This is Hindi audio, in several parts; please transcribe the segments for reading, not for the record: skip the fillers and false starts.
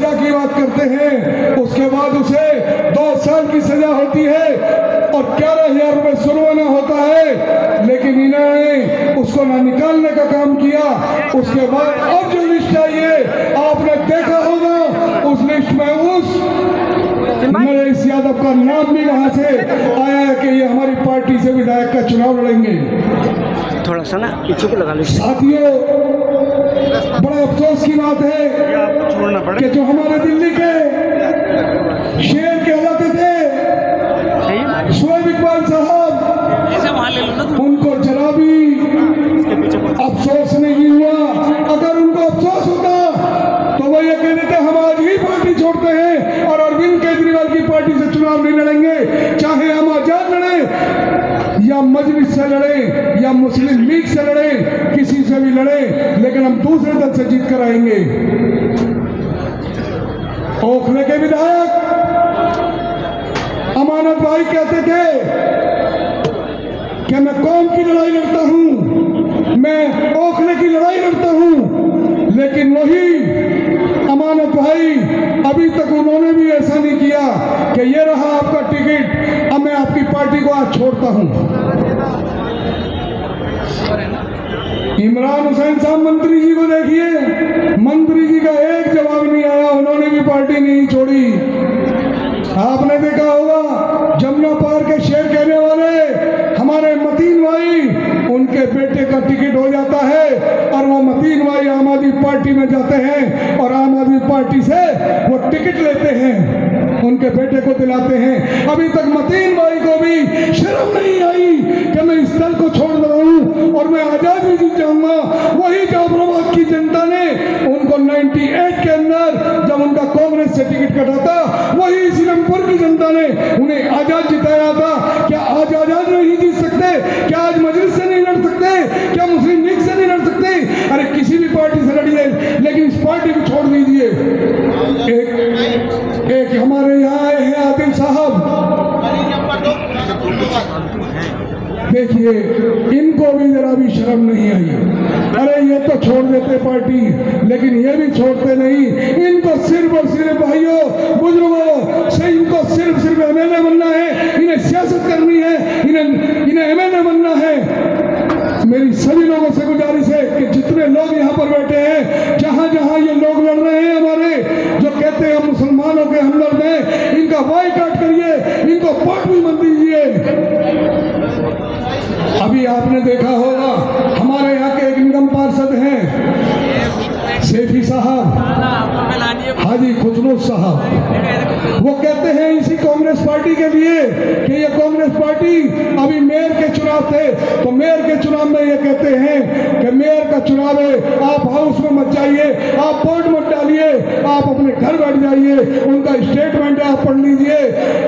सजा की बात करते हैं, उसके बाद उसे 2 साल की सजा होती है और 11,000 रुपए जुर्माना होता है। लेकिन इन्होंने उसको ना निकालने का काम किया। उसके बाद अब जो लिस्ट आई है, आपने देखा होगा, उस लिस्ट में उस नरेश यादव का नाम भी वहां से आया है कि ये हमारी पार्टी से विधायक का चुनाव लड़ेंगे। थोड़ा सा ना पीछे को लगा लो। साथियों, बड़ा अफसोस की बात है कि जो हमारे दिल्ली के शेर कहलाते थे शोएब इकबाल साहब, उनको जरा भी अफसोस नहीं हुआ। अगर उनको अफसोस होता तो वो ये कह देते हम आज ही पार्टी छोड़ते हैं और अरविंद केजरीवाल की पार्टी से चुनाव नहीं लड़ेंगे, चाहे हम आजाद लड़े या मजलिस से लड़े या मुस्लिम लीग से लड़े, किसी से भी लड़े, लेकिन हम दूसरे दल से जीत कर आएंगे। ओखले के विधायक अमानत भाई कहते थे कि मैं कौम की लड़ाई लड़ता हूं, मैं ओखले की लड़ाई लड़ता हूं, लेकिन वही अमानत भाई अभी तक उन्होंने भी ऐसा नहीं किया कि ये रहा आपका टिकट, अब मैं आपकी पार्टी को आज छोड़ता हूं। इमरान हुसैन साहब मंत्री जी को देखिए, मंत्री जी का एक जवाब नहीं आया, उन्होंने भी पार्टी नहीं छोड़ी। आपने देखा होगा जमुना पार के शेर कहने वाले हमारे मतीन भाई, उनके बेटे का टिकट हो जाता है और वो मतीन भाई आम आदमी पार्टी में जाते हैं और आम आदमी पार्टी से वो टिकट लेते हैं, उनके बेटे को दिलाते हैं। अभी तक मतीन भाई को भी शर्म नहीं आई कि मैं इस दल को छोड़ रहा हूं और मैं आजाद भी जीत जाऊंगा। वही जाफराबाद की जनता ने उनको 98 के अंदर जब उनका कांग्रेस से टिकट कटा था, वही सिलमपुर की जनता ने उन्हें आजाद जिताया था। क्या आज आजाद नहीं जीत सकते? क्या आज मजलिस से नहीं लड़ सकते? क्या मुस्लिम लीग से नहीं लड़ सकते? अरे किसी भी पार्टी से लड़िए, लेकिन इस पार्टी को छोड़ दीजिए। एक हमारे यहाँ आए हैं आदिल साहब, देखिए इनको भी जरा भी शर्म नहीं आई। अरे ये तो छोड़ देते पार्टी, लेकिन ये भी छोड़ते नहीं। इनको सिर्फ और सिर्फ भाइयों बुजुर्गों से इनको सिर्फ एमएलए बनना है, इन्हें सियासत करनी है, इन्हें एमएलए बनना है। मेरी सभी लोगों से गुजारिश है कि जितने लोग यहाँ पर बैठे हैं, जहाँ जहाँ ये लोग लड़ रहे हैं, हमारे जो कहते हैं हम मुसलमानों के हमदर्द हैं, इनका बायकॉट करिए, इनको वोट भी मत दीजिए। अभी आपने देखा होगा हमारे यहाँ के एक निगम पार्षद हैं सेठी साहब, हाजी खुसरो साहब, वो कहते हैं इसी कांग्रेस पार्टी के लिए कि ये कांग्रेस पार्टी, अभी मेयर के चुनाव थे तो मेयर के चुनाव में ये कहते हैं कि मेयर का चुनाव है, आप हाउस में मत जाइए, आप वोट मत डालिए, आप अपने घर बैठ जाइए। उनका स्टेटमेंट है, आप पढ़ लीजिए।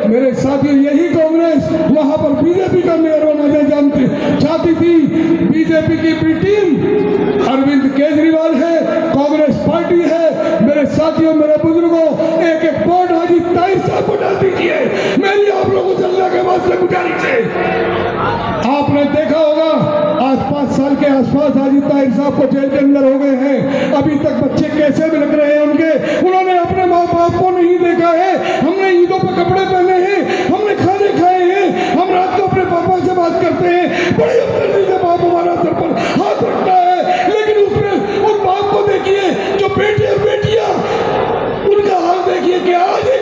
मेरे साथियों, यही कांग्रेस वहां पर बीजेपी का मेयर बनाना चाहती थी। बीजेपी की भी टीम अरविंद केजरीवाल है, कांग्रेस पार्टी है। मेरे साथियों, मेरे बुजुर्गों, एक एक वोट हाजी ताहिर साहब को डाल दीजिए। मेरी आप लोगों से अल्लाह के वास्ते गुजारिश है। आपने देखा होगा आज 5 साल के आसपास हाजी ताहिर साहब को जेल के अंदर हो गए हैं, अभी तक बच्चे कैसे भी लग रहे हैं उनके। उन्होंने अपने माँ बाप को नहीं देखा है। हमने ईदों पर कपड़े पहने हैं, हमने खाने खाए हैं, हम रात को अपने पापा से बात करते हैं, बड़ी अपनी से बाप हमारा सर पर हाथ रखता है, लेकिन उसमें उन बाप को देखिए जो बेटे और बेटियां, उनका हाल देखिए कि आज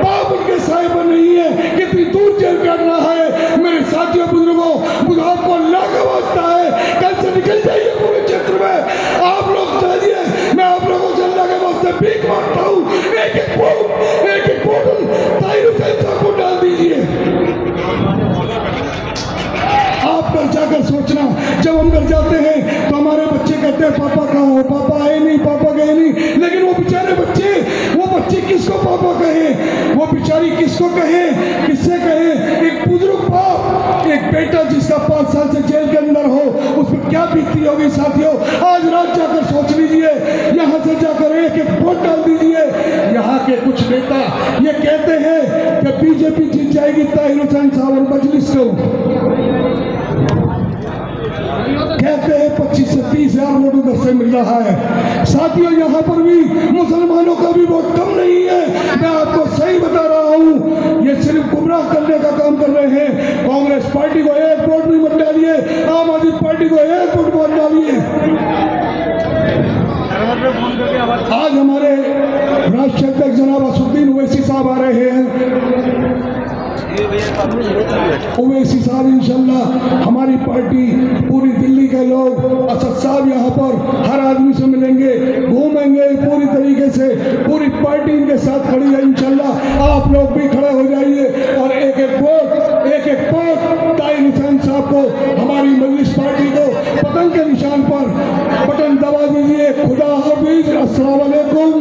बाप उनके साए पर नहीं है, कितनी दूर जेल काट रहा है। मेरे साथियों बुजुर्गों, आपको अल्लाह का वास्ता है, कल से निकल जाइए पूरे क्षेत्र में। आप लोग चाहिए, मैं आप लोगों से अल्लाह के वास्ते भीख मांगता हूँ, एक एक बोतल ताहिर हुसैन साहब को डाल दीजिए। आप घर जाकर सोचना, जब हम घर जाते हैं तो हमारे बच्चे कहते हैं पापा कहाँ हो, पापा आए नहीं, पापा गए नहीं। लेकिन वो बेचारे बच्चे, वो बच्चे किसको पापा कहें, वो बेचारी किसको कहें, किससे कहें। एक बुजुर्ग बाप, एक बेटा जिसका 5 साल से जेल के अंदर हो, उस पर क्या बीतती होगी साथियों। आज रात जाकर सोच लीजिए, यहाँ से जाकर एक एक वोट डाल दीजिए। यहाँ के कुछ नेता ये कहते हैं कि बीजेपी जीत जाएगी ताहिर हुसैन साहब और मजलिस को, कहते हैं 25 से 30 हजार वोट उधर से मिल रहा है। साथियों, यहाँ पर भी मुसलमानों आज हमारे राष्ट्रीय अध्यक्ष जनाब असुद्दीन ओवैसी साहब आ रहे हैं। ओवैसी साहब इंशाल्लाह हमारी पार्टी, पूरी दिल्ली के लोग, असद साहब यहाँ पर हर आदमी से मिलेंगे, घूमेंगे पूरी तरीके से, पूरी पार्टी इनके साथ खड़ी है इंशाल्लाह। आप लोग भी खड़े हो जाइए और एक एक वोट ताहिर हुसैन साहब को, हमारी मजलिस पार्टी को पतंग के निशान पर बटन दबा दीजिए। खुदा हाफिज, अस्सलाम वालेकुम।